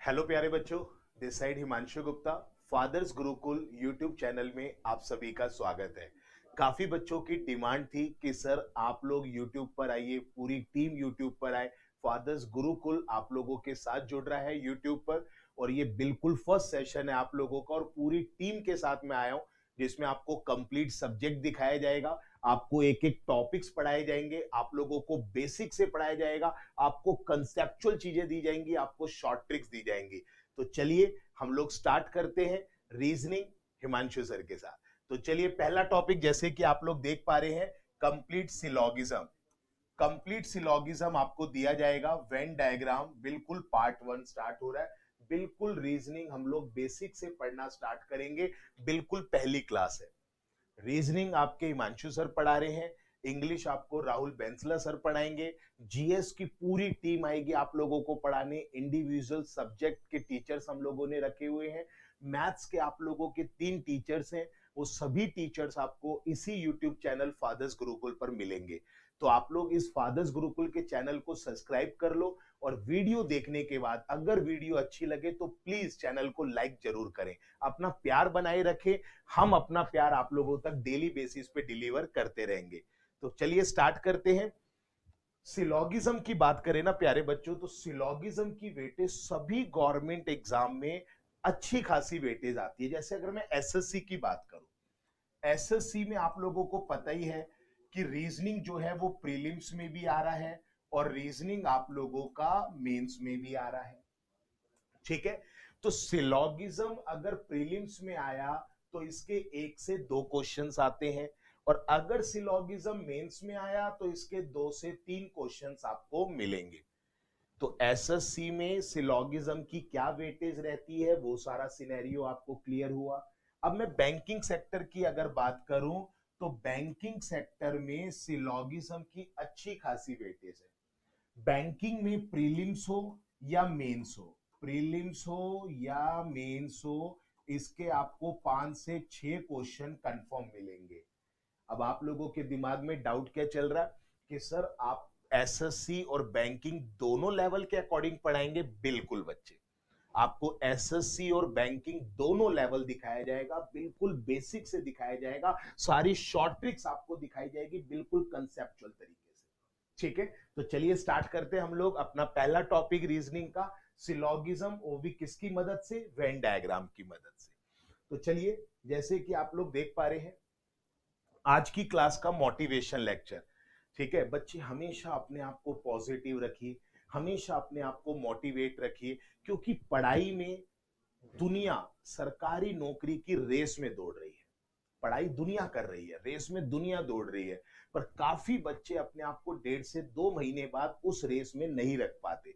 Hello प्यारे बच्चों, this side Himanshu Gupta. Father's Gurukul YouTube channel में आप सभी का स्वागत है। काफी बच्चों की डिमांड थी कि सर आप लोग यूट्यूब पर आइए, पूरी टीम यूट्यूब पर आए। फादर्स गुरुकुल आप लोगों के साथ जुड़ रहा है यूट्यूब पर, और ये बिल्कुल फर्स्ट सेशन है आप लोगों का, और पूरी टीम के साथ मैं आया हूं जिसमें आपको कंप्लीट सब्जेक्ट दिखाया जाएगा, आपको एक एक टॉपिक्स पढ़ाए जाएंगे, आप लोगों को बेसिक से पढ़ाया जाएगा, आपको कंसेप्चुअल चीजें दी जाएंगी, आपको शॉर्ट ट्रिक्स दी जाएंगी। तो चलिए हम लोग स्टार्ट करते हैं रीजनिंग हिमांशु सर के साथ। तो चलिए पहला टॉपिक जैसे कि आप लोग देख पा रहे हैं, कंप्लीट सिलॉगिज्म। कंप्लीट सिलॉगिज्म आपको दिया जाएगा, वेन डायग्राम, बिल्कुल पार्ट 1 स्टार्ट हो रहा है। बिल्कुल रीजनिंग हम लोग बेसिक से पढ़ना स्टार्ट करेंगे, बिल्कुल पहली क्लास है। रीजनिंग आपके हिमांशु सर पढ़ा रहे हैं, इंग्लिश आपको राहुल बेंसला सर पढ़ाएंगे, जीएस की पूरी टीम आएगी आप लोगों को पढ़ाने, इंडिविजुअल सब्जेक्ट के टीचर्स हम लोगों ने रखे हुए हैं, मैथ्स के आप लोगों के 3 टीचर्स हैं, वो सभी टीचर्स आपको इसी यूट्यूब चैनल फादर्स गुरुकुल पर मिलेंगे। तो आप लोग इस फादर्स गुरुकुल के चैनल को सब्सक्राइब कर लो, और वीडियो देखने के बाद अगर वीडियो अच्छी लगे तो प्लीज चैनल को लाइक जरूर करें, अपना प्यार बनाए रखें। हम अपना प्यार आप लोगों तक डेली बेसिस पे डिलीवर करते रहेंगे। तो चलिए स्टार्ट करते हैं। सिलॉगिज्म की बात करें ना प्यारे बच्चों, तो सिलॉगिज्म की वेटेज सभी गवर्नमेंट एग्जाम में अच्छी खासी वेटेज आती है। जैसे अगर मैं एसएससी की बात करूं, एसएससी में आप लोगों को पता ही है कि रीजनिंग जो है वो प्रीलिम्स में भी आ रहा है, और रीजनिंग आप लोगों का मेंस में भी आ रहा है। ठीक है, तो सिलॉगिज्म अगर प्रीलिम्स में आया तो इसके 1 से 2 क्वेश्चंस आते हैं, और अगर सिलॉगिज्म मेंस में आया तो इसके 2 से 3 क्वेश्चंस आपको मिलेंगे। तो एसएससी में सिलॉगिज्म की क्या वेटेज रहती है, वो सारा सिनेरियो आपको क्लियर हुआ। अब मैं बैंकिंग सेक्टर की अगर बात करूं, तो बैंकिंग सेक्टर में सिलॉगिज्म की अच्छी खासी वेटेज है। बैंकिंग में प्रीलिम्स हो या मेंस हो, प्रीलिम्स हो या मेंस हो, इसके आपको 5 से 6 क्वेश्चन कंफर्म मिलेंगे। अब आप लोगों के दिमाग में डाउट क्या चल रहा है कि सर आप एसएससी और बैंकिंग दोनों लेवल के अकॉर्डिंग पढ़ाएंगे? बिल्कुल बच्चे, आपको एसएससी और बैंकिंग दोनों लेवल दिखाया जाएगा, बिल्कुल बेसिक से दिखाया जाएगा, सारी शॉर्ट ट्रिक्स आपको दिखाई जाएगी, बिल्कुल कंसेप्चुअल तरीके से। ठीक है, तो चलिए स्टार्ट करते हैं हम लोग अपना पहला टॉपिक रीजनिंग का, सिलॉगिज्म, वो भी किसकी मदद से? वेन डायग्राम की मदद से। तो चलिए, जैसे कि आप लोग देख पा रहे हैं, आज की क्लास का मोटिवेशन लेक्चर। ठीक है बच्चे, हमेशा अपने आप को पॉजिटिव रखिए, हमेशा अपने आप को मोटिवेट रखिए, क्योंकि पढ़ाई में दुनिया सरकारी नौकरी की रेस में दौड़ रही है। पढ़ाई दुनिया कर रही है, रेस में दुनिया दौड़ रही है, पर काफी बच्चे अपने आप को 1.5 से 2 महीने बाद उस रेस में नहीं रख पाते।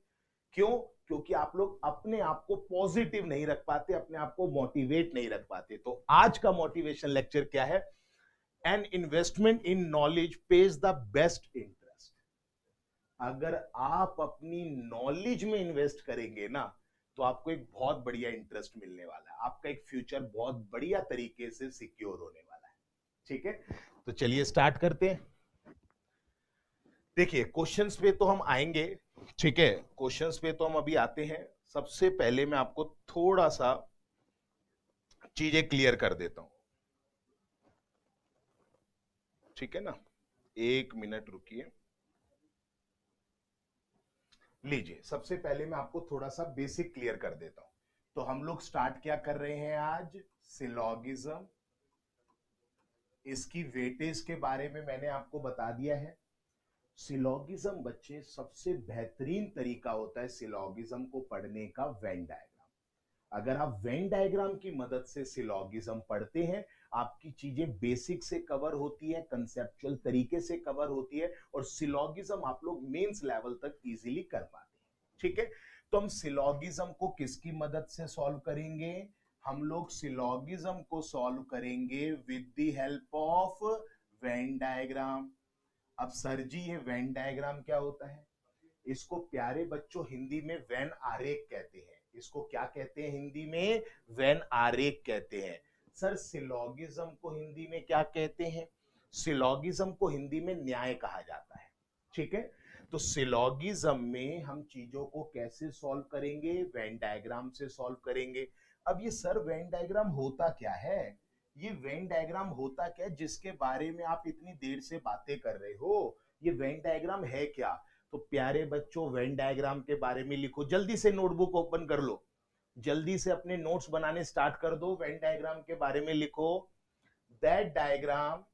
क्यों? क्योंकि आप लोग अपने आप को पॉजिटिव नहीं रख पाते, अपने आप को मोटिवेट नहीं रख पाते। तो आज का मोटिवेशन लेक्चर क्या है? An investment in knowledge page the best interest. अगर आप अपनी नॉलेज में इन्वेस्ट करेंगे ना, तो आपको एक बहुत बढ़िया इंटरेस्ट मिलने वाला है, आपका एक फ्यूचर बहुत बढ़िया तरीके से सिक्योर होने वाला है। ठीक है, तो चलिए स्टार्ट करते हैं। देखिए क्वेश्चंस पे तो हम आएंगे, ठीक है, क्वेश्चंस पे तो हम अभी आते हैं। सबसे पहले मैं आपको थोड़ा सा चीजें क्लियर कर देता हूं, ठीक है ना, 1 मिनट रुकिए। लीजिए, सबसे पहले मैं आपको थोड़ा सा बेसिक क्लियर कर देता हूं। तो हम लोग स्टार्ट क्या कर रहे हैं आज? सिलॉगिज्म। इसकी वेटेज के बारे में मैंने आपको बता दिया है। सिलॉगिज्म बच्चे, सबसे बेहतरीन तरीका होता है सिलॉगिज्म को पढ़ने का वेन डायग्राम। अगर आप वेन डायग्राम की मदद से सिलॉगिज्म पढ़ते हैं, आपकी चीजें बेसिक से कवर होती है, कंसेप्चुअल तरीके से कवर होती है, और सिलॉगिज्म आप लोग मेंस लेवल तक इजीली कर पाते हैं। ठीक है, तो हम सिलॉगिज्म को किसकी मदद से सॉल्व करेंगे? हम लोग सिलॉगिज्म को सॉल्व करेंगे with the help of Venn diagram. अब सर जी, ये वेन डायग्राम क्या होता है? इसको प्यारे बच्चों हिंदी में वेन आरेख कहते हैं। इसको क्या कहते हैं हिंदी में? वेन आरेख कहते हैं। सर सिलॉगिज्म को हिंदी में क्या कहते हैं? सिलॉगिज्म को हिंदी में न्याय कहा जाता है। ठीक है, तो सिलॉगिज्म में हम चीजों को कैसे सॉल्व करेंगे? वेन डायग्राम से सॉल्व करेंगे। अब ये सर वेन डायग्राम होता क्या है? ये वेन डायग्राम होता क्या है जिसके बारे में आप इतनी देर से बातें कर रहे हो? ये वेन डायग्राम है क्या? तो प्यारे बच्चों, वेन डायग्राम के बारे में लिखो, जल्दी से नोटबुक ओपन कर लो, जल्दी से अपने नोट्स बनाने स्टार्ट कर दो। वेन डायग्राम के बारे में लिखो। दैट डायग्राम,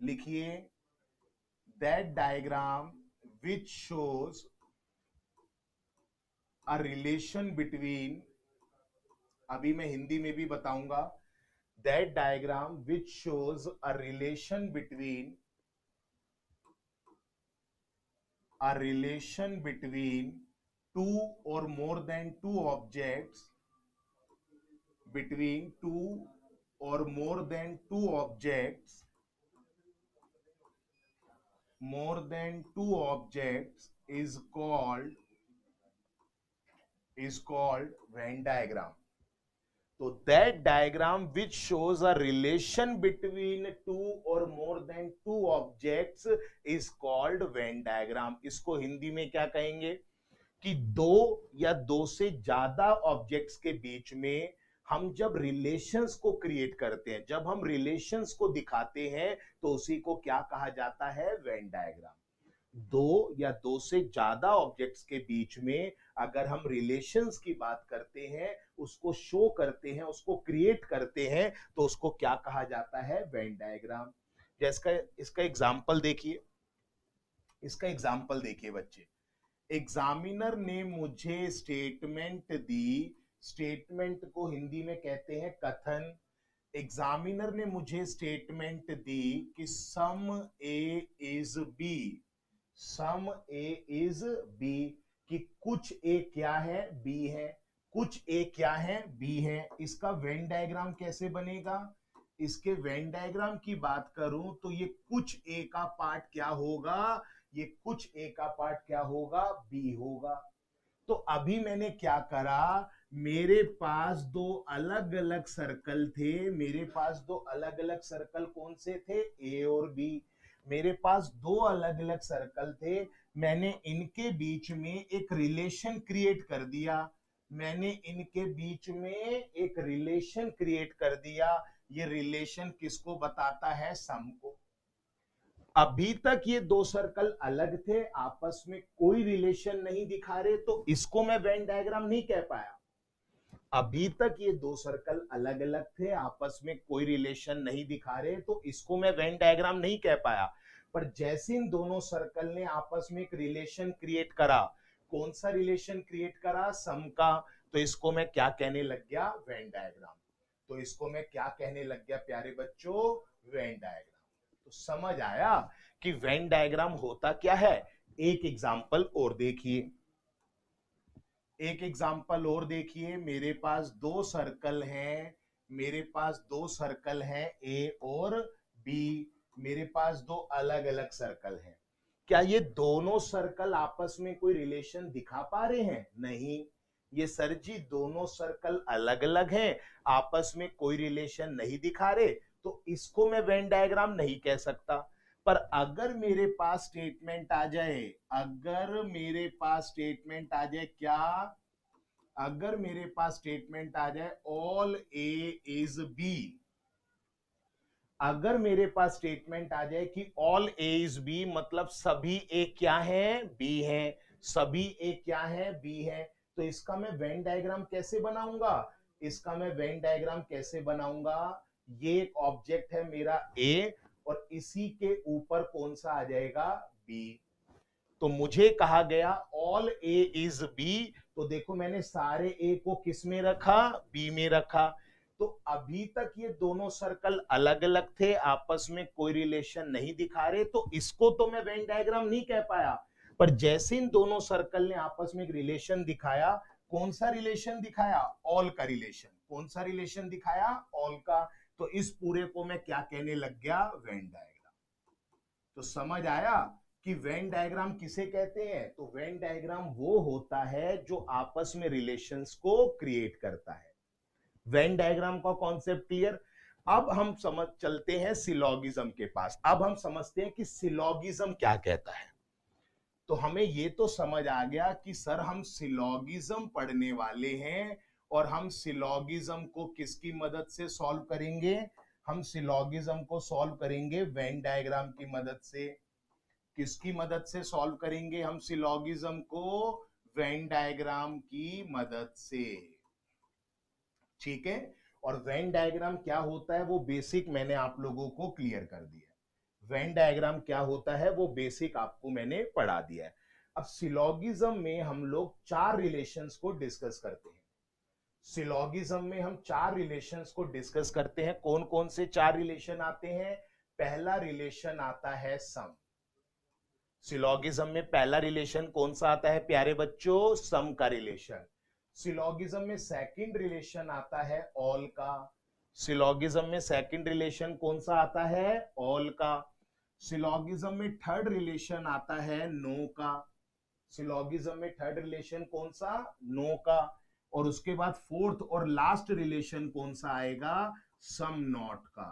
लिखिए, that diagram which shows a relation between, अभी मैं हिंदी में भी बताऊंगा, that diagram which shows a relation between two or more than two objects, between two or more than two objects, is called Venn diagram. So that diagram which shows a relation between two or more than two objects is called Venn diagram. इसको हिंदी में क्या कहेंगे? कि दो या दो से ज्यादा ऑब्जेक्ट्स के बीच में हम जब रिलेशंस को क्रिएट करते हैं, जब हम रिलेशंस को दिखाते हैं, तो उसी को क्या कहा जाता है? Venn diagram. दो या दो से ज्यादा ऑब्जेक्ट्स के बीच में अगर हम रिलेशंस की बात करते हैं, उसको शो करते हैं, उसको क्रिएट करते हैं, तो उसको क्या कहा जाता है? Venn diagram. जैसे इसका एग्जाम्पल देखिए, इसका एग्जाम्पल देखिए बच्चे। एग्जामिनर ने मुझे स्टेटमेंट दी, स्टेटमेंट को हिंदी में कहते हैं कथन। एग्जामिनर ने मुझे स्टेटमेंट दी कि some A is B, some A is B, कि कुछ ए क्या है? बी है। कुछ ए क्या है? बी है। इसका वेन डायग्राम कैसे बनेगा? इसके वेन डायग्राम की बात करूं तो ये कुछ ए का पार्ट क्या होगा? ये कुछ ए का पार्ट क्या होगा? बी होगा। तो अभी मैंने क्या करा, मेरे पास दो अलग अलग सर्कल थे, मेरे पास दो अलग अलग सर्कल कौन से थे? ए और बी। मेरे पास दो अलग अलग सर्कल थे, मैंने इनके बीच में एक रिलेशन क्रिएट कर दिया, मैंने इनके बीच में एक रिलेशन क्रिएट कर दिया। ये रिलेशन किसको बताता है? सम को। अभी तक ये दो सर्कल अलग थे, आपस में कोई रिलेशन नहीं दिखा रहे, तो इसको मैं वेन डायग्राम नहीं कह पाया। अभी तक ये दो सर्कल अलग अलग थे, आपस में कोई रिलेशन नहीं दिखा रहे, तो इसको मैं वेन डायग्राम नहीं कह पाया। पर जैसे इन दोनों सर्कल ने आपस में एक रिलेशन क्रिएट करा, कौन सा रिलेशन क्रिएट करा? सम का, तो इसको मैं क्या कहने लग गया? Venn diagram. तो इसको मैं क्या कहने लग गया प्यारे बच्चों? Venn diagram. तो समझ आया कि वेन डायग्राम होता क्या है? एक एग्जांपल और देखिए, एक एग्जांपल और देखिए। मेरे पास दो सर्कल हैं, मेरे पास दो सर्कल हैं ए और बी, मेरे पास दो अलग अलग सर्कल हैं। क्या ये दोनों सर्कल आपस में कोई रिलेशन दिखा पा रहे हैं? नहीं। ये सर जी दोनों सर्कल अलग अलग हैं, आपस में कोई रिलेशन नहीं दिखा रहे, तो इसको मैं वेन डायग्राम नहीं कह सकता। पर अगर मेरे पास स्टेटमेंट आ जाए, अगर मेरे पास स्टेटमेंट आ जाए, क्या? अगर मेरे पास स्टेटमेंट आ जाए ऑल ए इज बी, अगर मेरे पास स्टेटमेंट आ जाए कि ऑल ए इज बी, मतलब सभी ए क्या है? बी है। सभी ए क्या है? बी है। तो इसका मैं वेन डायग्राम कैसे बनाऊंगा? इसका मैं वेन डायग्राम कैसे बनाऊंगा? ये एक ऑब्जेक्ट है मेरा ए, और इसी के ऊपर कौन सा आ जाएगा? बी। तो मुझे कहा गया ऑल ए इज बी, तो देखो मैंने सारे ए को किस में रखा? बी में रखा। तो अभी तक ये दोनों सर्कल अलग अलग थे, आपस में कोई रिलेशन नहीं दिखा रहे, तो इसको तो मैं वेन डायग्राम नहीं कह पाया। पर जैसे इन दोनों सर्कल ने आपस में एक रिलेशन दिखाया, कौन सा रिलेशन दिखाया? ऑल का रिलेशन। कौन सा रिलेशन दिखाया? ऑल का। तो इस पूरे को मैं क्या कहने लग गया? Venn diagram. तो समझ आया कि वेन डायग्राम किसे कहते हैं? तो वेन डायग्राम वो होता है जो आपस में रिलेशंस को क्रिएट करता है। वेन डायग्राम का कॉन्सेप्ट क्लियर? अब हम समझ चलते हैं सिलॉगिज्म के पास। अब हम समझते हैं कि सिलॉगिज्म क्या कहता है। तो हमें ये तो समझ आ गया कि सर हम सिलॉगिज्म पढ़ने वाले हैं, और हम सिलॉगिज्म को किसकी मदद से सॉल्व करेंगे? हम सिलॉगिज्म को सॉल्व करेंगे वेन डायग्राम की मदद से। किसकी मदद से सॉल्व करेंगे हम सिलॉगिज्म को? वेन डायग्राम की मदद से। ठीक है, और वेन डायग्राम क्या होता है वो बेसिक मैंने आप लोगों को क्लियर कर दिया। वेन डायग्राम क्या होता है वो बेसिक आपको मैंने पढ़ा दिया है। अब सिलॉगिज्म में हम लोग 4 रिलेशंस को डिस्कस करते हैं। सिलॉगिज्म में हम 4 रिलेशंस को डिस्कस करते हैं। कौन कौन से 4 रिलेशन आते हैं? पहला रिलेशन आता है सम। सिलॉगिज्म में पहला रिलेशन कौन सा आता है प्यारे बच्चों? सम का रिलेशन। सिलॉगिज्म में सेकंड रिलेशन आता है ऑल का। सिलॉगिज्म में सेकंड रिलेशन कौन सा आता है? ऑल का। सिलॉगिज्म में थर्ड रिलेशन आता है नो का। सिलॉगिज्म में थर्ड रिलेशन कौन सा? नो का। और उसके बाद फोर्थ और लास्ट रिलेशन कौन सा आएगा? सम नॉट का।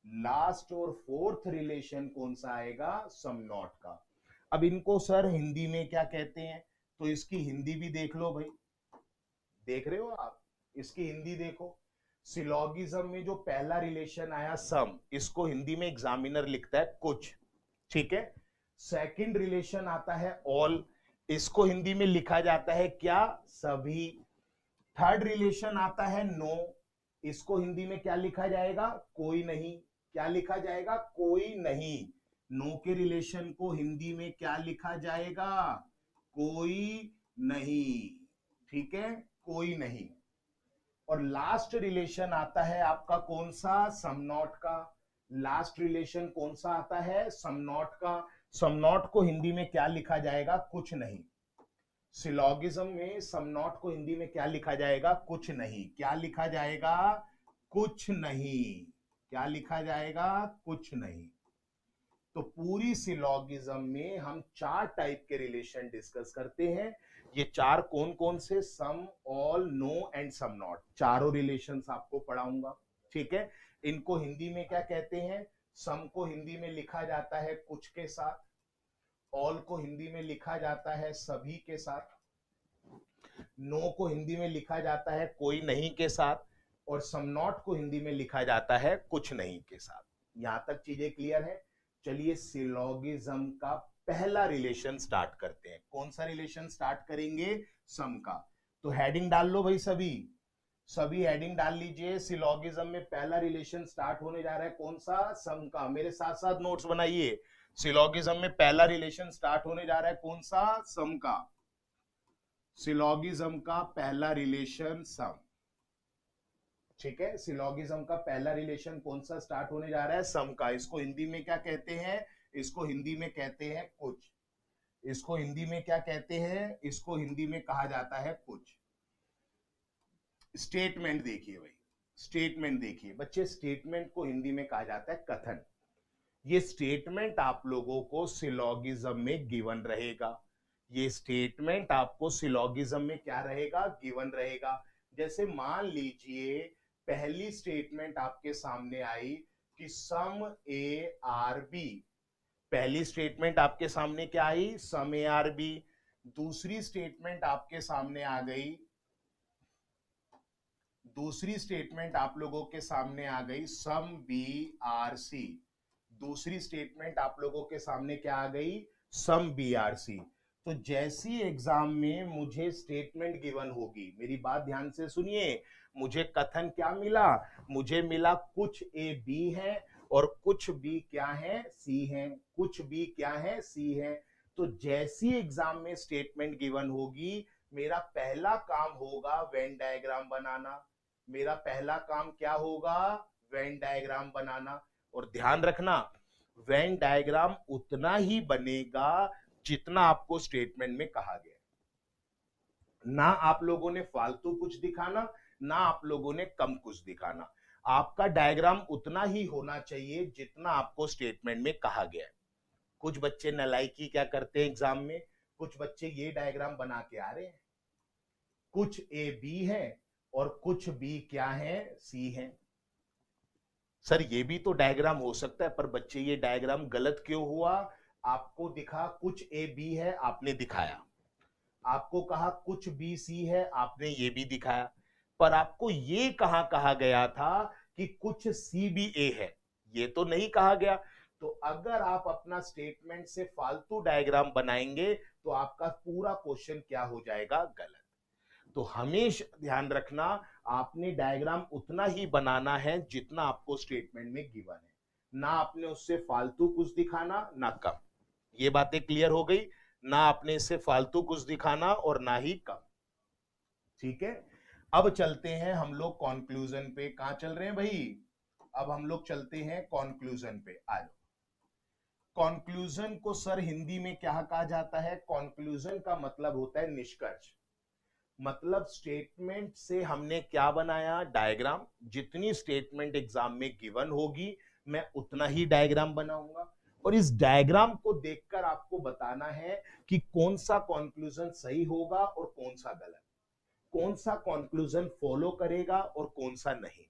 लास्ट और फोर्थ रिलेशन कौन सा आएगा? सम नॉट का। अब इनको सर हिंदी में क्या कहते हैं? तो इसकी हिंदी भी देख लो भाई, देख रहे हो आप? इसकी हिंदी देखो। सिलॉगिज्म में जो पहला रिलेशन आया सम, इसको हिंदी में एग्जामिनर लिखता है कुछ। ठीक है। सेकंड रिलेशन आता है ऑल, इसको हिंदी में लिखा जाता है क्या? सभी। थर्ड रिलेशन आता है नो, इसको हिंदी में क्या लिखा जाएगा? कोई नहीं। क्या लिखा जाएगा? कोई नहीं। नो के रिलेशन को हिंदी में क्या लिखा जाएगा? कोई नहीं। ठीक है, कोई नहीं। और लास्ट रिलेशन आता है आपका कौन सा? सम नॉट का। लास्ट रिलेशन कौन सा आता है? सम नॉट का। सम नॉट को हिंदी में क्या लिखा जाएगा? कुछ नहीं। सिलॉगिज्म में सम नॉट को हिंदी में क्या लिखा जाएगा? कुछ नहीं। क्या लिखा जाएगा? कुछ नहीं। क्या लिखा जाएगा? कुछ नहीं। तो पूरी सिलॉगिज्म में हम 4 टाइप के रिलेशन डिस्कस करते हैं। ये 4 कौन कौन से? Some, all, no and some not. चारों रिलेशंस आपको पढ़ाऊंगा। ठीक है। इनको हिंदी में क्या कहते हैं? सम को हिंदी में लिखा जाता है कुछ के साथ, ऑल को हिंदी में लिखा जाता है सभी के साथ, नो को हिंदी में लिखा जाता है कोई नहीं के साथ, और सम नॉट को हिंदी में लिखा जाता है कुछ नहीं के साथ। यहां तक चीजें क्लियर है? चलिए सिलॉगिज्म का पहला रिलेशन स्टार्ट करते हैं। कौन सा रिलेशन स्टार्ट करेंगे? सम का। तो हेडिंग डाल लो भाई, सभी सभी हेडिंग डाल लीजिए। सिलॉगिज्म में पहला रिलेशन स्टार्ट होने जा रहा है कौन सा? सम का। मेरे साथ साथ नोट्स बनाइए। सिलॉगिज्म में पहला रिलेशन स्टार्ट होने जा रहा है कौन सा? सम का। सिलॉगिज्म का पहला रिलेशन सम। ठीक है, सिलॉगिज्म का पहला रिलेशन कौन सा स्टार्ट होने जा रहा है? सम का। इसको हिंदी में क्या कहते हैं? इसको हिंदी में कहते हैं कुछ। इसको हिंदी में क्या कहते हैं? इसको हिंदी में कहा जाता है कुछ। स्टेटमेंट देखिए भाई, स्टेटमेंट देखिए बच्चे। स्टेटमेंट को हिंदी में कहा जाता है कथन। ये स्टेटमेंट आप लोगों को सिलॉगिज्म में गिवन रहेगा। ये स्टेटमेंट आपको सिलॉगिज्म में क्या रहेगा? गिवन रहेगा। जैसे मान लीजिए पहली स्टेटमेंट आपके सामने आई कि सम ए आर बी। पहली स्टेटमेंट आपके सामने क्या आई? सम ए आर बी। दूसरी स्टेटमेंट आपके सामने आ गई, दूसरी स्टेटमेंट आप लोगों के सामने आ गई सम बी आर सी। दूसरी स्टेटमेंट आप लोगों के सामने क्या आ गई? Sum B are C. तो जैसी एग्जाम में मुझे स्टेटमेंट गिवन होगी, मेरी बात ध्यान से सुनिए, मुझे कथन क्या मिला? मुझे मिला कुछ ए बी है और कुछ बी क्या है? सी है। कुछ बी क्या है? सी है। तो जैसी एग्जाम में स्टेटमेंट गिवन होगी, मेरा पहला काम होगा वेन डायग्राम बनाना। मेरा पहला काम क्या होगा? वेन डायग्राम बनाना। और ध्यान रखना, वेन डायग्राम उतना ही बनेगा जितना आपको स्टेटमेंट में कहा गया। ना आप लोगों ने फालतू कुछ दिखाना, ना आप लोगों ने कम कुछ दिखाना। आपका डायग्राम उतना ही होना चाहिए जितना आपको स्टेटमेंट में कहा गया है। कुछ बच्चे नालायकी क्या करते हैं एग्जाम में, कुछ बच्चे ये डायग्राम बना के आ रहे हैं, कुछ ए बी है और कुछ बी क्या है? सी है। सर ये भी तो डायग्राम हो सकता है, पर बच्चे ये डायग्राम गलत क्यों हुआ? आपको दिखा कुछ ए बी है, आपने दिखाया, आपको कहा कुछ बी सी है, आपने ये भी दिखाया, पर आपको ये कहा गया था कि कुछ सी भी ए है, ये तो नहीं कहा गया। तो अगर आप अपना स्टेटमेंट से फालतू डायग्राम बनाएंगे तो आपका पूरा क्वेश्चन क्या हो जाएगा, गलत। तो हमेशा ध्यान रखना, आपने डायग्राम उतना ही बनाना है जितना आपको स्टेटमेंट में गिवन है, ना आपने उससे फालतू कुछ दिखाना ना कम। ये बातें क्लियर हो गई ना, आपने इससे फालतू कुछ दिखाना और ना ही कम। ठीक है, अब चलते हैं हम लोग कॉन्क्लूजन पे। कहां चल रहे हैं भाई? अब हम लोग चलते हैं कॉन्क्लूजन पे। आ जाओ। कॉन्क्लूजन को सर हिंदी में क्या कहा जाता है? कॉन्क्लूजन का मतलब होता है निष्कर्ष। मतलब स्टेटमेंट से हमने क्या बनाया? डायग्राम। जितनी स्टेटमेंट एग्जाम में गिवन होगी मैं उतना ही डायग्राम बनाऊंगा, और इस डायग्राम को देखकर आपको बताना है कि कौन सा कॉन्क्लूजन सही होगा और कौन सा गलत, कौन सा कॉन्क्लूजन फॉलो करेगा और कौन सा नहीं।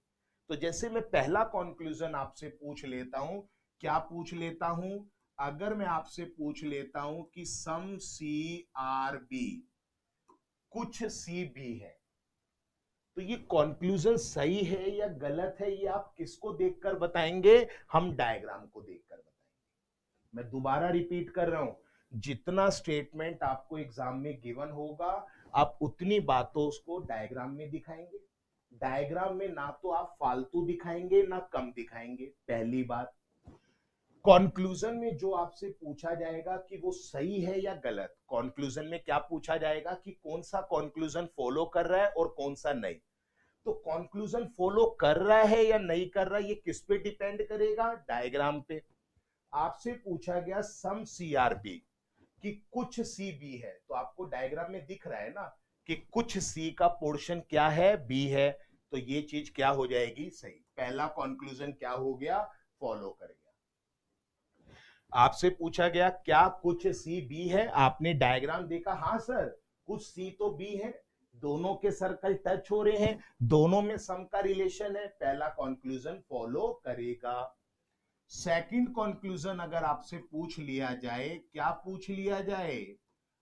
तो जैसे मैं पहला कॉन्क्लूजन आपसे पूछ लेता हूं, क्या पूछ लेता हूं? अगर मैं आपसे पूछ लेता हूं कि सम सी आर बी, कुछ सी बी है, तो ये कॉन्क्लूजन सही है या गलत है, ये आप किसको देखकर बताएंगे? हम डायग्राम को देखकर बताएंगे। मैं दोबारा रिपीट कर रहा हूं, जितना स्टेटमेंट आपको एग्जाम में गिवन होगा आप उतनी बातों उसको डायग्राम में दिखाएंगे। डायग्राम में ना तो आप फालतू दिखाएंगे ना कम दिखाएंगे, पहली बात। कॉन्क्लूजन में जो आपसे पूछा जाएगा कि वो सही है या गलत, कॉन्क्लूजन में क्या पूछा जाएगा कि कौन सा कॉन्क्लूजन फॉलो कर रहा है और कौन सा नहीं। तो कॉन्क्लूजन फॉलो कर रहा है या नहीं कर रहा है ये किस पे डिपेंड करेगा? डायग्राम पे। आपसे पूछा गया सम सीआरबी कि कुछ सी बी है, तो आपको डायग्राम में दिख रहा है ना कि कुछ सी का पोर्शन क्या है? बी है। तो ये चीज क्या हो जाएगी? सही। पहला कॉन्क्लूजन क्या हो गया? फॉलो करेगा। आपसे पूछा गया क्या कुछ सी बी है, आपने डायग्राम देखा, हाँ सर कुछ सी तो बी है, दोनों के सर्कल टच हो रहे हैं, दोनों में सम का रिलेशन है, पहला कंक्लूजन फॉलो करेगा। सेकंड कंक्लूजन अगर आपसे पूछ लिया जाए, क्या पूछ लिया जाए?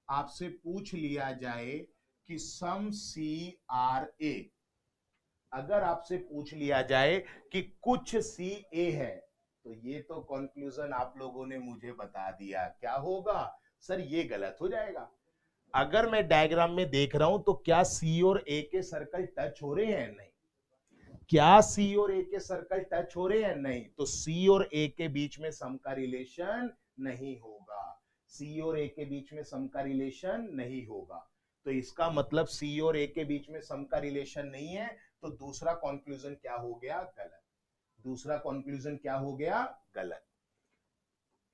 आपसे पूछ लिया जाए कि सम सी आर ए, अगर आपसे पूछ लिया जाए कि कुछ सी ए है, तो ये तो कंक्लूजन आप लोगों ने मुझे बता दिया, क्या होगा सर? ये गलत हो जाएगा। अगर मैं डायग्राम में देख रहा हूं तो क्या सी और ए के सर्कल टच हो रहे हैं? नहीं। क्या सी और ए के सर्कल टच हो रहे हैं? नहीं। तो सी और ए के बीच में सम का रिलेशन नहीं होगा। सी और ए के बीच में सम का रिलेशन नहीं होगा। तो इसका मतलब सी और ए के बीच में सम का रिलेशन नहीं है, तो दूसरा कंक्लूजन क्या हो गया? गलत। दूसरा कंक्लूजन क्या हो गया? गलत।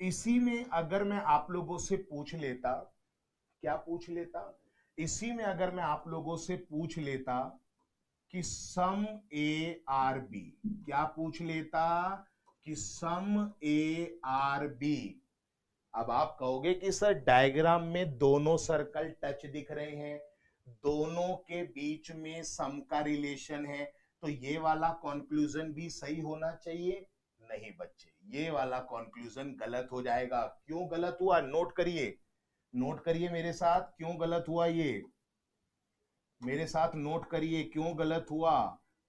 इसी में अगर मैं आप लोगों से पूछ लेता, क्या पूछ लेता? इसी में अगर मैं आप लोगों से पूछ लेता कि सम ए आर बी, क्या पूछ लेता? कि सम ए आर बी। अब आप कहोगे कि सर डायग्राम में दोनों सर्कल टच दिख रहे हैं, दोनों के बीच में सम का रिलेशन है, तो ये वाला कंक्लूजन भी सही होना चाहिए। नहीं बच्चे, ये वाला कंक्लूजन गलत हो जाएगा। क्यों गलत हुआ? नोट करिए, नोट करिए मेरे साथ, क्यों गलत हुआ ये मेरे साथ नोट करिए, क्यों गलत हुआ।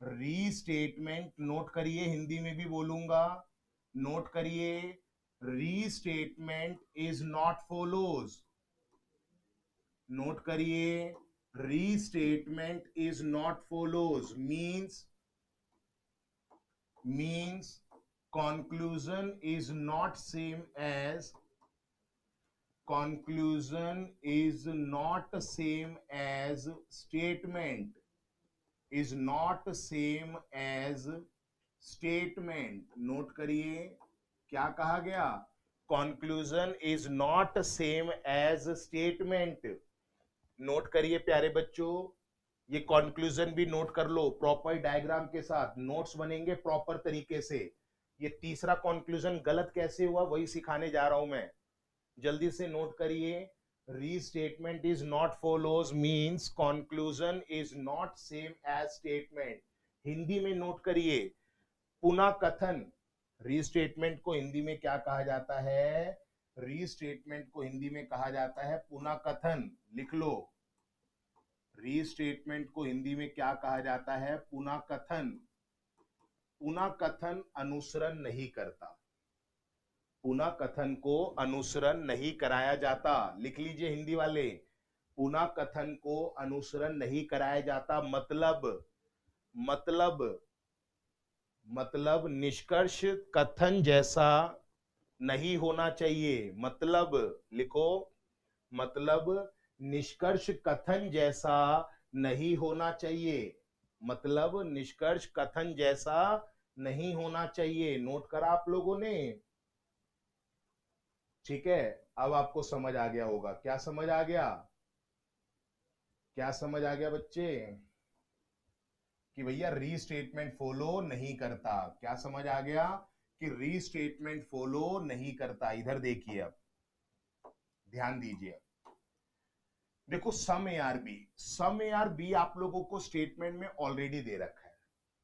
रीस्टेटमेंट नोट करिए, हिंदी में भी बोलूंगा, नोट करिए। Restatement is not follows. Note करिए, restatement is not follows means conclusion is not same as conclusion is not same as statement, is not same as statement। Note करिए, क्या कहा गया? conclusion is not same as statement। Note करिए प्यारे बच्चों, ये conclusion भी नोट कर लो प्रॉपर डायग्राम के साथ, नोट्स बनेंगे प्रॉपर तरीके से। ये तीसरा कंक्लूजन गलत कैसे हुआ वही सिखाने जा रहा हूं मैं, जल्दी से नोट करिए। Restatement is not follows means conclusion is not same as statement. Hindi में नोट करिए, पुनः कथन। रीस्टेटमेंट को हिंदी में क्या कहा जाता है? रीस्टेटमेंट को हिंदी में कहा जाता है पुनःकथन। लिख लो, रीस्टेटमेंट को हिंदी में क्या कहा जाता है? पुनःकथन। पुनःकथन अनुसरण नहीं करता, पुनःकथन को अनुसरण नहीं कराया जाता। लिख लीजिए हिंदी वाले, पुनःकथन को अनुसरण नहीं कराया जाता। मतलब निष्कर्ष कथन जैसा नहीं होना चाहिए। मतलब लिखो, मतलब निष्कर्ष कथन जैसा नहीं होना चाहिए। मतलब निष्कर्ष कथन जैसा नहीं होना चाहिए। नोट करा आप लोगों ने? ठीक है, अब आपको समझ आ गया होगा। क्या समझ आ गया? क्या समझ आ गया बच्चे? कि भैया रीस्टेटमेंट फॉलो नहीं करता। क्या समझ आ गया? कि रीस्टेटमेंट फॉलो नहीं करता। इधर देखिए, अब ध्यान दीजिए। देखो सम ए आर बी आप लोगों को स्टेटमेंट में ऑलरेडी दे रखा है।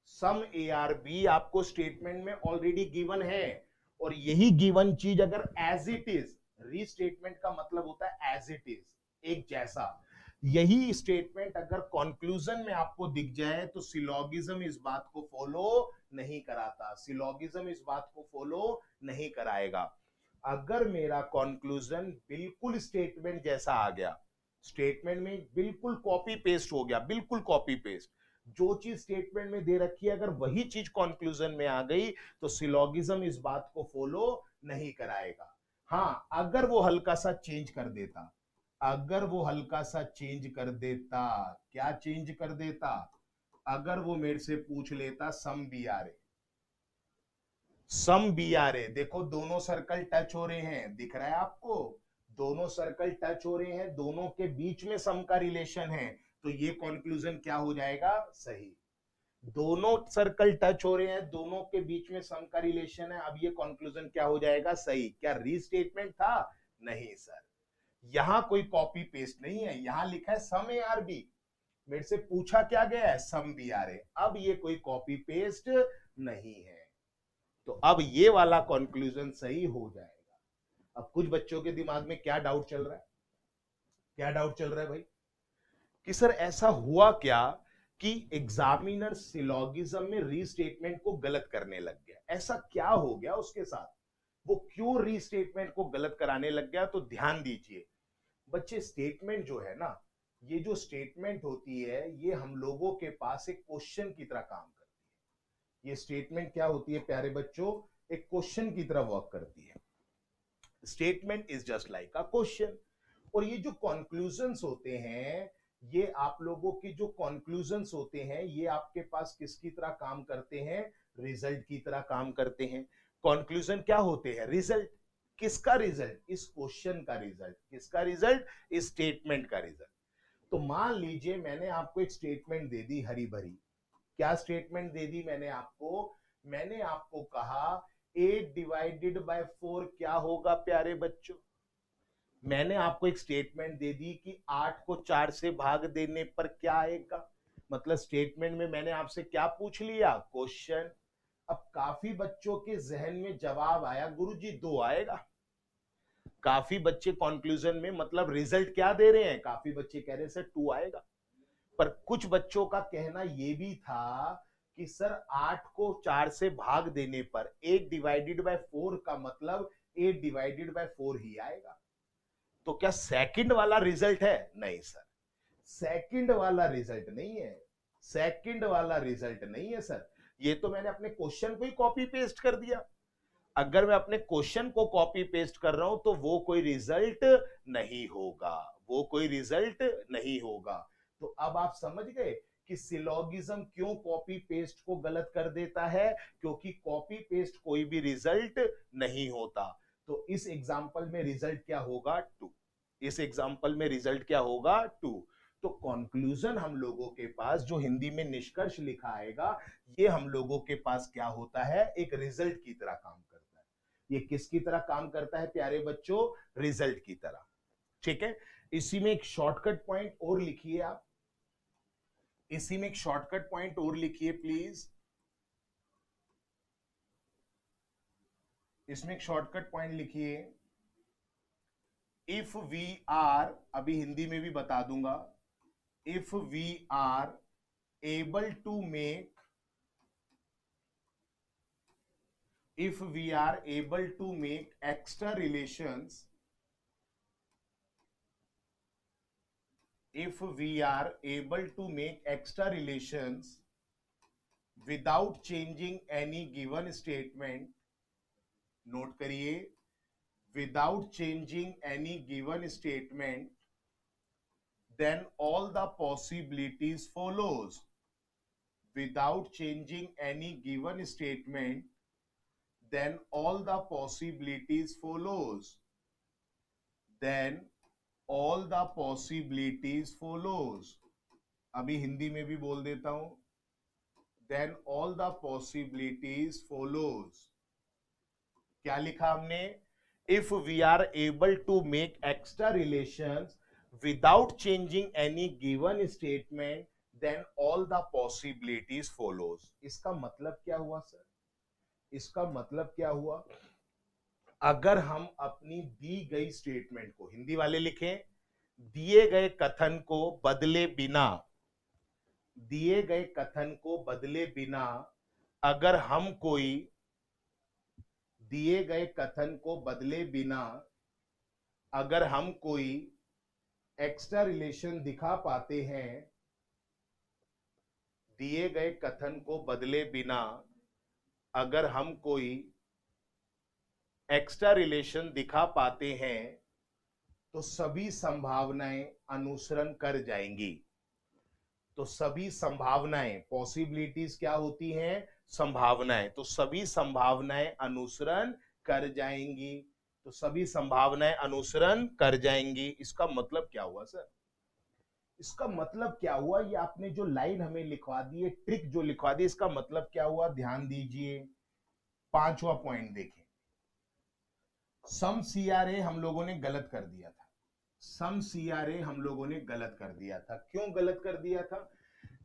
सम ए आर बी आपको स्टेटमेंट में ऑलरेडी गिवन है, और यही गिवन चीज अगर एज इट इज, रीस्टेटमेंट का मतलब होता है एज इट इज, एक जैसा, यही स्टेटमेंट अगर कंक्लूजन में आपको दिख जाए तो सिलोगिज्म इस बात को फॉलो नहीं कराता। सिलोगिज्म इस बात को फॉलो नहीं कराएगा। अगर मेरा कंक्लूजन बिल्कुल स्टेटमेंट जैसा आ गया, स्टेटमेंट में बिल्कुल कॉपी पेस्ट हो गया, बिल्कुल कॉपी पेस्ट, जो चीज स्टेटमेंट में दे रखी है अगर वही चीज कंक्लूजन में आ गई तो सिलोगिज्म इस बात को फॉलो नहीं कराएगा। हाँ, अगर वो हल्का सा चेंज कर देता, अगर वो हल्का सा चेंज कर देता, क्या चेंज कर देता? अगर वो मेरे से पूछ लेता some B are A, some B are A, देखो दोनों सर्कल टच हो रहे हैं, दिख रहा है आपको? दोनों सर्कल टच हो रहे हैं, दोनों के बीच में सम का रिलेशन है, तो ये कंक्लूजन क्या हो जाएगा? सही। दोनों सर्कल टच हो रहे हैं, दोनों के बीच में सम का रिलेशन है, अब ये कंक्लूजन क्या हो जाएगा? सही। क्या रीस्टेटमेंट था? नहीं सर, यहां कोई कॉपी पेस्ट नहीं है, यहां लिखा है सम ए आर बी, मेरे से पूछा क्या गया है? सम बी आर ए। अब ये कोई कॉपी पेस्ट नहीं है, तो अब ये वाला कंक्लूजन सही हो जाएगा। अब कुछ बच्चों के दिमाग में क्या डाउट चल रहा है? क्या डाउट चल रहा है भाई? कि सर ऐसा हुआ क्या कि एग्जामिनर सिलोगिज्म में रीस्टेटमेंट को गलत करने लग गया? ऐसा क्या हो गया उसके साथ? वो क्यों रीस्टेटमेंट को गलत कराने लग गया? तो ध्यान दीजिए बच्चे, स्टेटमेंट जो है ना, ये जो स्टेटमेंट होती है ये हम लोगों के पास एक क्वेश्चन की तरह काम करती है। ये स्टेटमेंट क्या होती है प्यारे बच्चों? एक क्वेश्चन की तरह वर्क करती है। Statement is just like a question. और ये जो कंक्लूजन्स होते हैं, ये आप लोगों के जो कंक्लूजन्स होते हैं ये आपके पास किसकी तरह काम करते हैं? रिजल्ट की तरह काम करते हैं। कंक्लूजन क्या होते हैं? रिजल्ट। किसका रिजल्ट? इस क्वेश्चन का रिजल्ट। किसका रिजल्ट? इस स्टेटमेंट का रिजल्ट। तो मान लीजिए मैंने आपको एक स्टेटमेंट दे दी हरी भरी। क्या स्टेटमेंट दे दी मैंने आपको? मैंने आपको कहा 8 डिवाइडेड बाय 4 क्या होगा प्यारे बच्चों? मैंने आपको एक स्टेटमेंट दे दी कि 8 को 4 से भाग देने पर क्या आएगा। मतलब स्टेटमेंट में मैंने आपसे क्या पूछ लिया? क्वेश्चन। अब काफी बच्चों के जहन में जवाब आया गुरुजी 2 आएगा। काफी बच्चे कंक्लूजन में मतलब रिजल्ट क्या दे रहे हैं? काफी बच्चे कह रहे हैं सर 2 आएगा। पर कुछ बच्चों का कहना यह भी था कि सर 8 को 4 से भाग देने पर 8 डिवाइडेड बाय 4 का मतलब 8 डिवाइडेड बाय 4 ही आएगा। तो क्या सेकंड वाला रिजल्ट है? नहीं सर, सेकंड वाला रिजल्ट नहीं है। सेकंड वाला रिजल्ट नहीं है सर, ये तो मैंने अपने क्वेश्चन को ही कॉपी पेस्ट कर दिया। अगर मैं अपने क्वेश्चन को कॉपी पेस्ट कर रहा हूं तो वो कोई रिजल्ट नहीं होगा, वो कोई रिजल्ट नहीं होगा। तो अब आप समझ गए कि सिलोगिज्म क्यों कॉपी पेस्ट को गलत कर देता है? क्योंकि कॉपी पेस्ट कोई भी रिजल्ट नहीं होता। तो इस एग्जाम्पल में रिजल्ट क्या होगा? 2। इस एग्जाम्पल में रिजल्ट क्या होगा? 2। तो कंक्लूजन हम लोगों के पास जो हिंदी में निष्कर्ष लिखा आएगा, ये हम लोगों के पास क्या होता है? एक रिजल्ट की तरह काम करता है। ये किसकी तरह काम करता है प्यारे बच्चों? रिजल्ट की तरह। ठीक है, इसी में एक शॉर्टकट पॉइंट और लिखिए आप, इसी में एक शॉर्टकट पॉइंट और लिखिए प्लीज। इसमें एक शॉर्टकट पॉइंट लिखिए, इफ वी आर, अभी हिंदी में भी बता दूंगा, if we are able to make, if we are able to make extra relations, if we are able to make extra relations without changing any given statement, note करिए, without changing any given statement, then all the possibilities follows, without changing any given statement, then all the possibilities follows, then all the possibilities follows, अभी हिंदी में भी बोल देता हूं, then all the possibilities follows। क्या लिखा हमने? if we are able to make extra relations without changing any given statement, then all the possibilities follows। इसका मतलब क्या हुआ सर? इसका मतलब क्या हुआ? अगर हम अपनी दी गई स्टेटमेंट को, हिंदी वाले लिखें, दिए गए कथन को बदले बिना, दिए गए कथन को बदले बिना अगर हम कोई, दिए गए कथन को बदले बिना अगर हम कोई एक्स्ट्रा रिलेशन दिखा पाते हैं, दिए गए कथन को बदले बिना अगर हम कोई एक्स्ट्रा रिलेशन दिखा पाते हैं तो सभी संभावनाएं अनुसरण कर जाएंगी। तो सभी संभावनाएं, पॉसिबिलिटीज क्या होती हैं? संभावनाएं। तो सभी संभावनाएं अनुसरण कर जाएंगी, तो सभी संभावनाएं अनुसरण कर जाएंगी। इसका मतलब क्या हुआ सर? इसका मतलब क्या हुआ? ये आपने जो लाइन हमें लिखवा दी है, ट्रिक जो लिखवा दी, इसका मतलब क्या हुआ? ध्यान दीजिए, पांचवा पॉइंट देखें। सम सीआरए हम लोगों ने गलत कर दिया था, सम सीआरए हम लोगों ने गलत कर दिया था। क्यों गलत कर दिया था?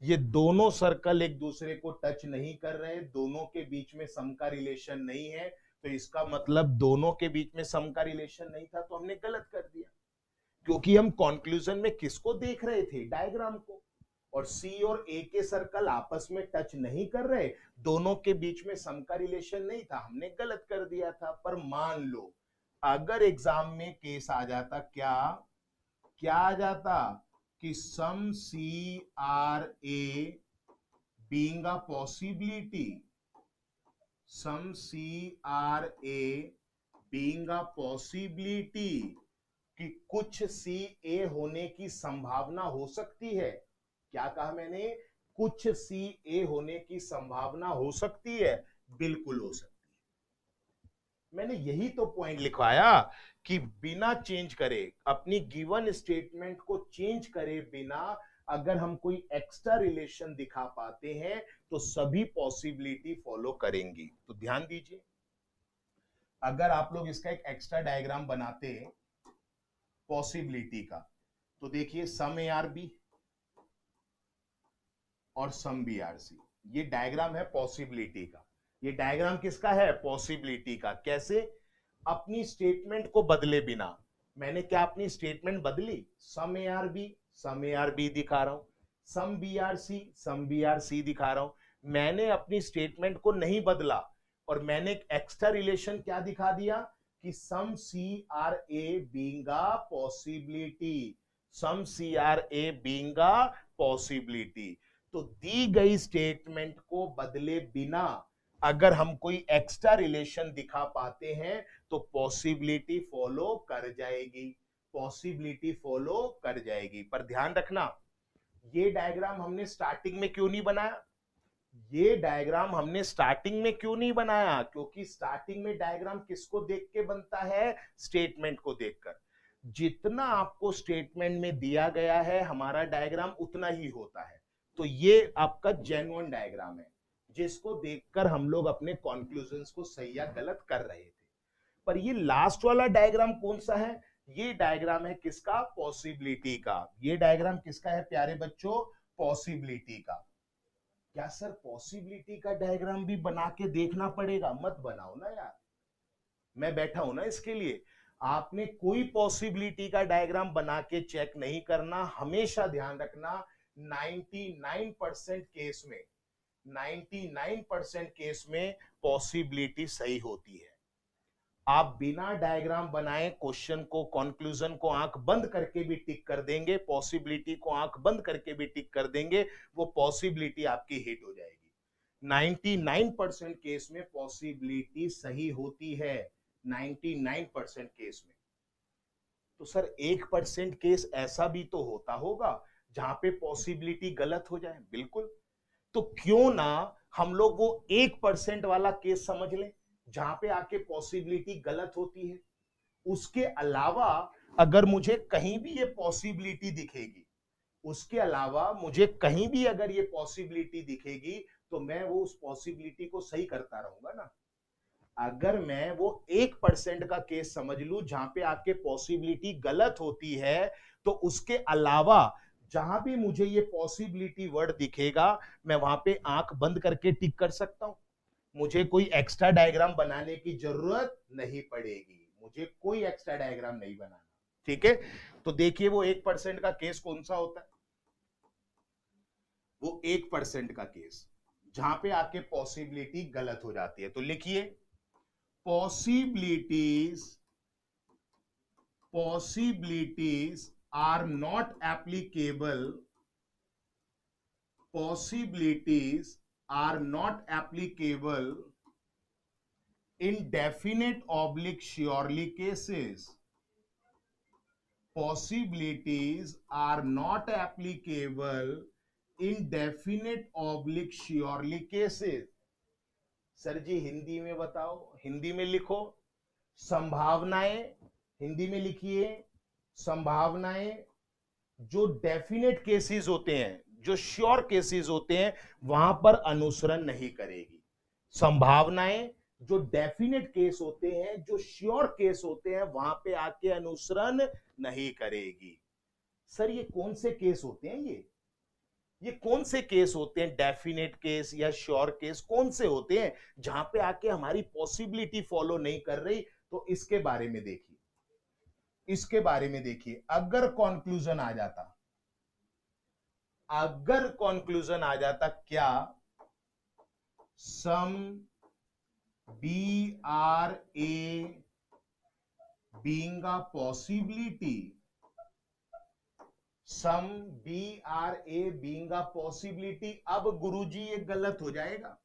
ये दोनों सर्कल एक दूसरे को टच नहीं कर रहे, दोनों के बीच में सम का रिलेशन नहीं है, तो इसका मतलब दोनों के बीच में सम का रिलेशन नहीं था, तो हमने गलत कर दिया। क्योंकि हम कंक्लूजन में किसको देख रहे थे? डायग्राम को। और सी और ए के सर्कल आपस में टच नहीं कर रहे, दोनों के बीच में सम का रिलेशन नहीं था, हमने गलत कर दिया था। पर मान लो अगर एग्जाम में केस आ जाता, क्या आ जाता कि some C are A being a possibility, some C are A being a possibility, कि कुछ सी ए होने की संभावना हो सकती है। क्या कहा मैंने? कुछ सी ए होने की संभावना हो सकती है, बिल्कुल हो सकती है। मैंने यही तो पॉइंट लिखवाया कि बिना चेंज करे, अपनी गिवन स्टेटमेंट को चेंज करे बिना अगर हम कोई एक्स्ट्रा रिलेशन दिखा पाते हैं तो सभी पॉसिबिलिटी फॉलो करेंगी। तो ध्यान दीजिए, अगर आप लोग इसका एक एक्स्ट्रा डायग्राम बनाते हैं पॉसिबिलिटी का, तो देखिए सम ए आर बी और सम बी आर सी, ये डायग्राम है पॉसिबिलिटी का। ये डायग्राम किसका है? पॉसिबिलिटी का। कैसे? अपनी स्टेटमेंट को बदले बिना। मैंने क्या अपनी स्टेटमेंट बदली? Some A are B, some A are B दिखा रहा हूं, some B are C, some B are C दिखा रहा हूं। मैंने अपनी स्टेटमेंट को नहीं बदला और मैंने एक एक्स्ट्रा रिलेशन क्या दिखा दिया कि some C are A being a possibility, some C are A being a possibility. तो दी गई स्टेटमेंट को बदले बिना अगर हम कोई एक्स्ट्रा रिलेशन दिखा पाते हैं तो पॉसिबिलिटी फॉलो कर जाएगी, पॉसिबिलिटी फॉलो कर जाएगी। पर ध्यान रखना, ये डायग्राम हमने स्टार्टिंग में क्यों नहीं बनाया? ये डायग्राम हमने स्टार्टिंग में क्यों नहीं बनाया? क्योंकि स्टार्टिंग में डायग्राम किसको देख के बनता है? स्टेटमेंट को देखकर। जितना आपको स्टेटमेंट में दिया गया है हमारा डायग्राम उतना ही होता है। तो ये आपका जेन्युइन डायग्राम है जिसको देखकर हम लोग अपने कंक्लूजन्स को सही या गलत कर रहे थे। पर ये लास्ट वाला डायग्राम कौन सा है? ये डायग्राम है किसका? पॉसिबिलिटी का। ये डायग्राम किसका है प्यारे बच्चों? पॉसिबिलिटी का। क्या सर पॉसिबिलिटी का डायग्राम भी बना के देखना पड़ेगा? मत बनाओ ना यार, मैं बैठा हूं ना इसके लिए। आपने कोई पॉसिबिलिटी का डायग्राम बना के चेक नहीं करना। हमेशा ध्यान रखना 99% केस में 99% केस में पॉसिबिलिटी सही होती है। आप बिना डायग्राम बनाए क्वेश्चन को, कंक्लूजन को आंख बंद करके भी टिक कर देंगे, पॉसिबिलिटी को आंख बंद करके भी टिक कर देंगे, वो पॉसिबिलिटी आपकी हिट हो जाएगी। 99% केस में पॉसिबिलिटी सही होती है, 99% केस में। तो सर 1% केस ऐसा भी तो होता होगा जहां पे पॉसिबिलिटी गलत हो जाए। बिल्कुल। तो क्यों ना हम लोग वो 1% वाला केस समझ लें जहां पे आके पॉसिबिलिटी गलत होती है। उसके अलावा अगर मुझे कहीं भी ये पॉसिबिलिटी दिखेगी, उसके अलावा मुझे कहीं भी अगर ये पॉसिबिलिटी दिखेगी, तो मैं वो उस पॉसिबिलिटी को सही करता रहूंगा ना। अगर मैं वो 1% का केस समझ लूं जहां पे आपके पॉसिबिलिटी गलत होती है, तो उसके अलावा जहां भी मुझे ये पॉसिबिलिटी वर्ड दिखेगा, मैं वहां पे आंख बंद करके टिक कर सकता हूं। मुझे कोई एक्स्ट्रा डायग्राम बनाने की जरूरत नहीं पड़ेगी, मुझे कोई एक्स्ट्रा डायग्राम नहीं बनाना। ठीक है। तो देखिए वो 1% का केस कौन सा होता है। वो 1% का केस जहां पे आके पॉसिबिलिटी गलत हो जाती है। तो लिखिए possibilities are not applicable, possibilities are not applicable in definite/surely cases. Possibilities are not applicable in definite/surely cases. Sir ji Hindi में बताओ, हिंदी में लिखो। संभावनाएं, हिंदी में लिखिए संभावनाएं जो डेफिनेट केसेस होते हैं, जो श्योर केसेस होते हैं, वहां पर अनुसरण नहीं करेगी। संभावनाएं जो डेफिनेट केस होते हैं, जो श्योर केस होते हैं, वहां पे आके अनुसरण नहीं करेगी। सर ये कौन से केस होते हैं? ये कौन से केस होते हैं? डेफिनेट केस या श्योर केस कौन से होते हैं जहां पे आके हमारी पॉसिबिलिटी फॉलो नहीं कर रही? तो इसके बारे में देखिए, इसके बारे में देखिए। अगर कंक्लूजन आ जाता, अगर कंक्लूजन आ जाता क्या सम BRA being a possibility, some BRA being a possibility, अब गुरुजी ये गलत हो जाएगा।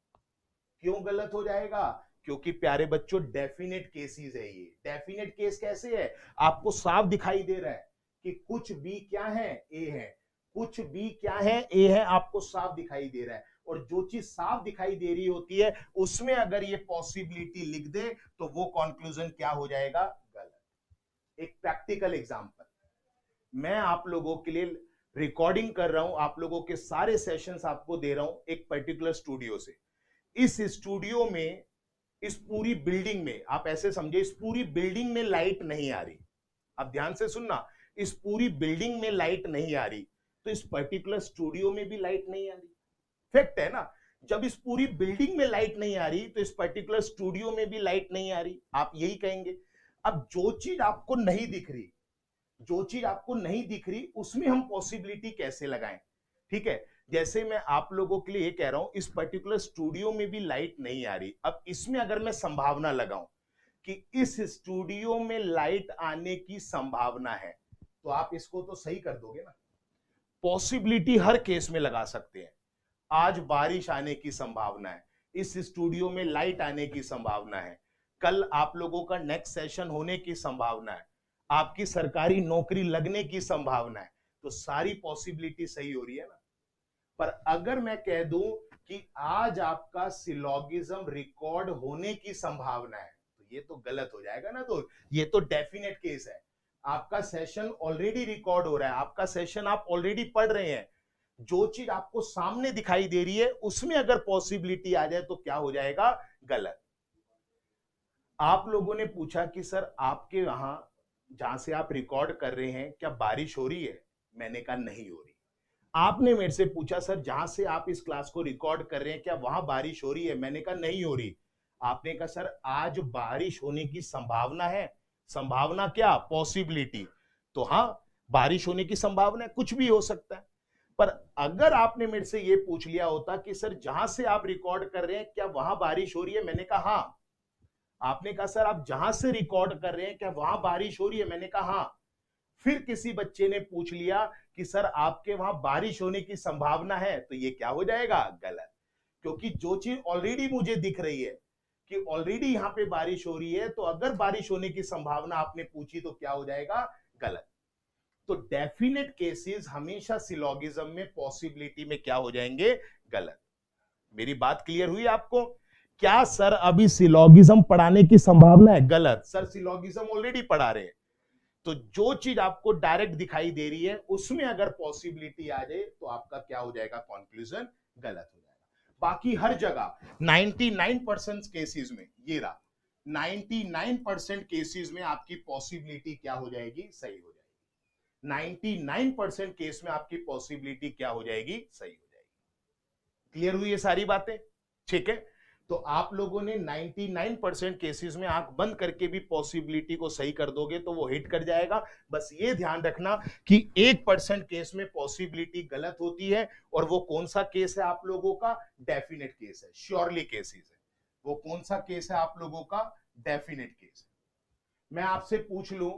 क्यों गलत हो जाएगा? क्योंकि प्यारे बच्चों डेफिनेट केसेस है। ये डेफिनेट केस कैसे है? आपको साफ दिखाई दे रहा है कि कुछ भी क्या है? ए है। कुछ भी क्या है? ए है। आपको साफ दिखाई दे रहा है। और जो चीज साफ दिखाई दे रही होती है उसमें अगर ये पॉसिबिलिटी लिख दे तो वो कंक्लूजन क्या हो जाएगा? गलत। एक प्रैक्टिकल एग्जांपल मैं आप लोगों के लिए रिकॉर्डिंग कर रहा हूं, आप लोगों के सारे सेशंस आपको दे रहा हूं एक पर्टिकुलर स्टूडियो से। इस स्टूडियो में, इस पूरी बिल्डिंग में, आप ऐसे समझे इस पूरी बिल्डिंग में लाइट नहीं आ रही। आप ध्यान से सुनना, इस पूरी बिल्डिंग में लाइट नहीं आ रही, तो इस पर्टिकुलर स्टूडियो में भी लाइट नहीं आ रही। फैक्ट है ना। जब इस पूरी बिल्डिंग में लाइट नहीं आ रही तो इस पर्टिकुलर स्टूडियो में भी लाइट नहीं आ रही, आप यही कहेंगे। अब जो चीज आपको नहीं दिख रही, जो चीज आपको नहीं दिख रही उसमें हम पॉसिबिलिटी कैसे लगाएं? ठीक है। जैसे मैं आप लोगों के लिए कह रहा हूं इस पर्टिकुलर स्टूडियो में भी लाइट नहीं आ रही, अब इसमें अगर मैं संभावना लगाऊं कि इस स्टूडियो में लाइट आने की संभावना है, तो आप इसको तो सही कर दोगे ना। पॉसिबिलिटी हर केस में लगा सकते हैं। आज बारिश आने की संभावना है, इस स्टूडियो में लाइट आने की संभावना है, कल आप लोगों का नेक्स्ट सेशन होने की संभावना है, आपकी सरकारी नौकरी लगने की संभावना है, तो सारी पॉसिबिलिटी सही हो रही है ना। पर अगर मैं कह दूं कि आज आपका सिलोगिज्म रिकॉर्ड होने की संभावना है, तो ये तो गलत हो जाएगा ना। तो ये तो डेफिनेट केस है। आपका सेशन ऑलरेडी रिकॉर्ड हो रहा है, आपका सेशन आप ऑलरेडी पढ़ रहे हैं। जो चीज आपको सामने दिखाई दे रही है उसमें अगर पॉसिबिलिटी आ जाए तो क्या हो जाएगा? गलत। आप लोगों ने पूछा कि सर आपके वहां जहां से आप रिकॉर्ड कर रहे हैं क्या बारिश हो रही है? मैंने कहा नहीं हो रही। आपने मेरे से पूछा सर जहां से आप इस क्लास को रिकॉर्ड कर रहे हैं क्या वहां बारिश हो रही है? मैंने कहा नहीं हो रही। आपने कहा सर आज बारिश होने की संभावना है? संभावना क्या, पॉसिबिलिटी। तो हाँ, बारिश होने की संभावना है, कुछ भी हो सकता है। पर अगर आपने मेरे से ये पूछ लिया होता कि सर जहां से आप रिकॉर्ड कर रहे हैं क्या वहां बारिश हो रही है, मैंने कहा हाँ। आपने कहा सर आप जहां से रिकॉर्ड कर रहे हैं क्या वहां बारिश हो रही है, मैंने कहा हाँ। फिर किसी बच्चे ने पूछ लिया कि सर आपके वहां बारिश होने की संभावना है, तो ये क्या हो जाएगा, गलत। क्योंकि जो चीज ऑलरेडी मुझे दिख रही है कि ऑलरेडी यहां पे बारिश हो रही है, तो अगर बारिश होने की संभावना आपने पूछी तो क्या हो जाएगा, गलत। तो डेफिनेट केसेस हमेशा सिलोगिज्म में पॉसिबिलिटी में क्या हो जाएंगे, गलत। मेरी बात क्लियर हुई आपको? क्या सर अभी सिलोगिज्म पढ़ाने की संभावना है, गलत। सर सिलोगिज्म ऑलरेडी पढ़ा रहे हैं। तो जो चीज आपको डायरेक्ट दिखाई दे रही है उसमें अगर पॉसिबिलिटी आ जाए तो आपका क्या हो जाएगा, कंक्लूजन गलत हो जाएगा। बाकी हर जगह 99% केसेस में, ये रहा 99% केसेस में आपकी पॉसिबिलिटी क्या हो जाएगी, सही हो जाएगी। 99% केस में आपकी पॉसिबिलिटी क्या हो जाएगी, सही हो जाएगी। क्लियर हुई ये सारी बातें? ठीक है। तो आप लोगों ने 99% केसेस में आंख बंद करके भी पॉसिबिलिटी को सही कर दोगे तो वो हिट कर जाएगा। बस ये ध्यान रखना कि 1% केस में पॉसिबिलिटी गलत होती है, और वो कौन सा केस है आप लोगों का, डेफिनेट केस है, श्योरली केसेस है। वो कौन सा केस है आप लोगों का, डेफिनेट केस है। मैं आपसे पूछ लूं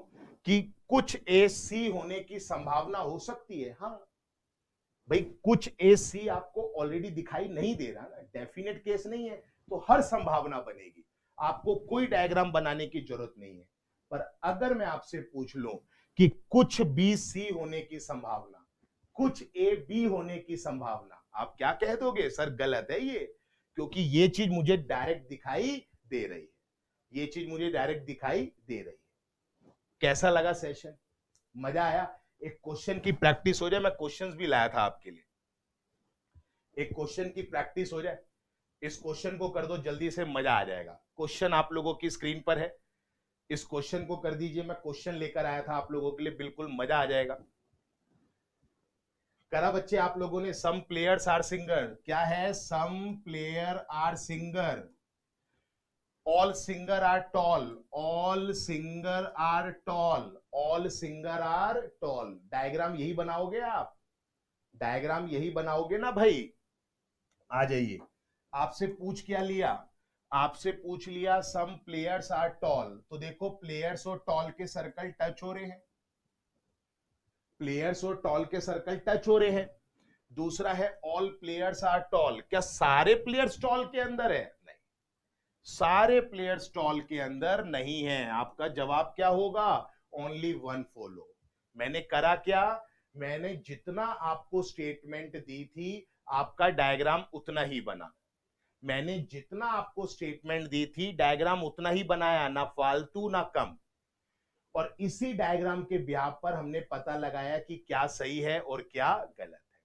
कि कुछ ए सी होने की संभावना हो सकती है, हाँ भाई, कुछ ए सी आपको ऑलरेडी दिखाई नहीं दे रहा ना, डेफिनेट केस नहीं है, तो हर संभावना बनेगी, आपको कोई डायग्राम बनाने की जरूरत नहीं है। पर अगर मैं आपसे पूछ लूं कि कुछ बी सी होने की संभावना, कुछ ए बी होने की संभावना, आप क्या कह दोगे, सर गलत है ये, क्योंकि ये चीज मुझे डायरेक्ट दिखाई दे रही है, ये चीज मुझे डायरेक्ट दिखाई दे रही है। कैसा लगा सेशन, मजा आया? एक क्वेश्चन की प्रैक्टिस हो जाए, मैं क्वेश्चंस भी लाया था आपके लिए, एक क्वेश्चन की प्रैक्टिस हो जाए। इस क्वेश्चन को कर दो जल्दी से, मजा आ जाएगा। क्वेश्चन आप लोगों की स्क्रीन पर है, इस क्वेश्चन को कर दीजिए। मैं क्वेश्चन लेकर आया था आप लोगों के लिए, बिल्कुल मजा आ जाएगा। करा बच्चे आप लोगों ने, सम प्लेयर्स आर सिंगर, क्या है, some player are singer, all singer are tall, all singer are tall, all singer are tall. Diagram यही बनाओगे आप, डायग्राम यही बनाओगे ना भाई? आ जाइए। आपसे पूछ क्या लिया, आपसे पूछ लिया सम प्लेयर्स आर टॉल, तो देखो प्लेयर्स और टॉल के सर्कल टच हो रहे हैं, प्लेयर्स और टॉल के सर्कल टच हो रहे हैं। दूसरा है ऑल प्लेयर्स आर टॉल, क्या सारे प्लेयर्स टॉल के अंदर है, नहीं, सारे प्लेयर्स टॉल के अंदर नहीं है। आपका जवाब क्या होगा, ओनली वन फॉलो। मैंने करा क्या, मैंने जितना आपको स्टेटमेंट दी थी आपका डायग्राम उतना ही बना, मैंने जितना आपको स्टेटमेंट दी थी डायग्राम उतना ही बनाया, ना फालतू ना कम। और इसी डायग्राम के ब्याह पर हमने पता लगाया कि क्या सही है और क्या गलत है।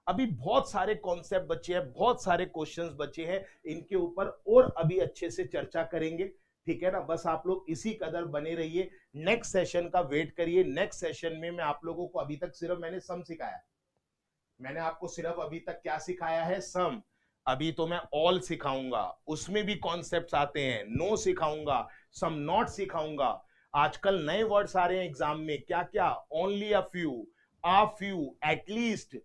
अभी बहुत सारे कॉन्सेप्ट बचे हैं, बहुत सारे क्वेश्चंस बचे हैं, इनके ऊपर और अभी अच्छे से चर्चा करेंगे, ठीक है ना? बस आप लोग इसी कदर बने रहिए, नेक्स्ट सेशन का वेट करिए। नेक्स्ट सेशन में मैं आप लोगों को, अभी तक सिर्फ मैंने सम सिखाया, मैंने आपको सिर्फ अभी तक क्या सिखाया है, सम। अभी तो मैं ऑल सिखाऊंगा, उसमें भी कॉन्सेप्ट्स आते हैं, नो सिखाऊंगा, सम नॉट सिखाऊंगा। आजकल नए वर्ड्स आ रहे हैं एग्जाम में, क्या क्या, ओनली अ फ्यू, एटलीस्ट,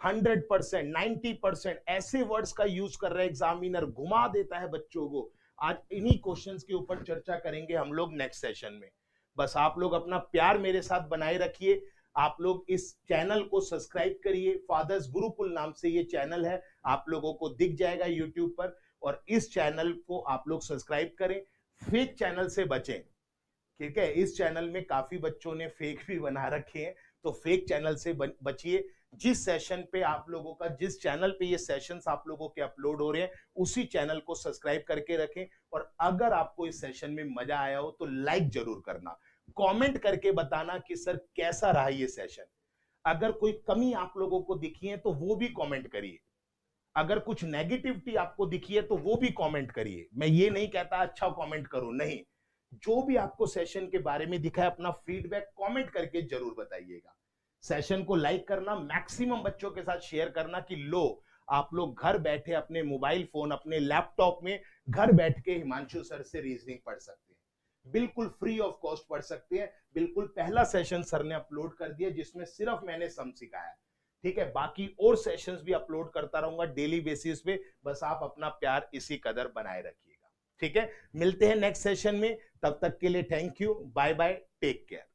100%, 90%, ऐसे वर्ड्स का यूज कर रहे हैं एग्जामिनर, घुमा देता है बच्चों को। आज इन्हीं क्वेश्चंस के ऊपर चर्चा करेंगे हम लोग नेक्स्ट सेशन में। बस आप लोग अपना प्यार मेरे साथ बनाए रखिए, आप लोग इस चैनल को सब्सक्राइब करिए, फादर्स गुरुकुल नाम से ये चैनल है, आप लोगों को दिख जाएगा यूट्यूब पर, और इस चैनल को आप लोग सब्सक्राइब करें, फेक चैनल से बचें, ठीक है? इस चैनल में काफी बच्चों ने फेक भी बना रखे हैं, तो फेक चैनल से बचिए। जिस सेशन पे आप लोगों का, जिस चैनल पे ये सेशंस आप लोगों के अपलोड हो रहे हैं, उसी चैनल को सब्सक्राइब करके रखें। और अगर आपको इस सेशन में मजा आया हो तो लाइक जरूर करना, कमेंट करके बताना कि सर कैसा रहा ये सेशन। अगर कोई कमी आप लोगों को दिखी है तो वो भी कमेंट करिए, अगर कुछ नेगेटिविटी आपको दिखी है तो वो भी कमेंट करिए। मैं ये नहीं कहता अच्छा कमेंट करो, नहीं, जो भी आपको सेशन के बारे में दिखा है अपना फीडबैक कमेंट करके जरूर बताइएगा। सेशन को लाइक करना, मैक्सिमम बच्चों के साथ शेयर करना कि लो आप लोग घर बैठे अपने मोबाइल फोन, अपने लैपटॉप में घर बैठ के हिमांशु सर से रीजनिंग पढ़ सकते हैं। बिल्कुल फ्री ऑफ कॉस्ट पढ़ सकते हैं। बिल्कुल पहला सेशन सर ने अपलोड कर दिया जिसमें सिर्फ मैंने सम सिखाया। ठीक है, बाकी और सेशंस भी अपलोड करता रहूंगा डेली बेसिस पे, बस आप अपना प्यार इसी कदर बनाए रखिएगा। ठीक है, मिलते हैं नेक्स्ट सेशन में, तब तक के लिए thank you, bye bye, take care.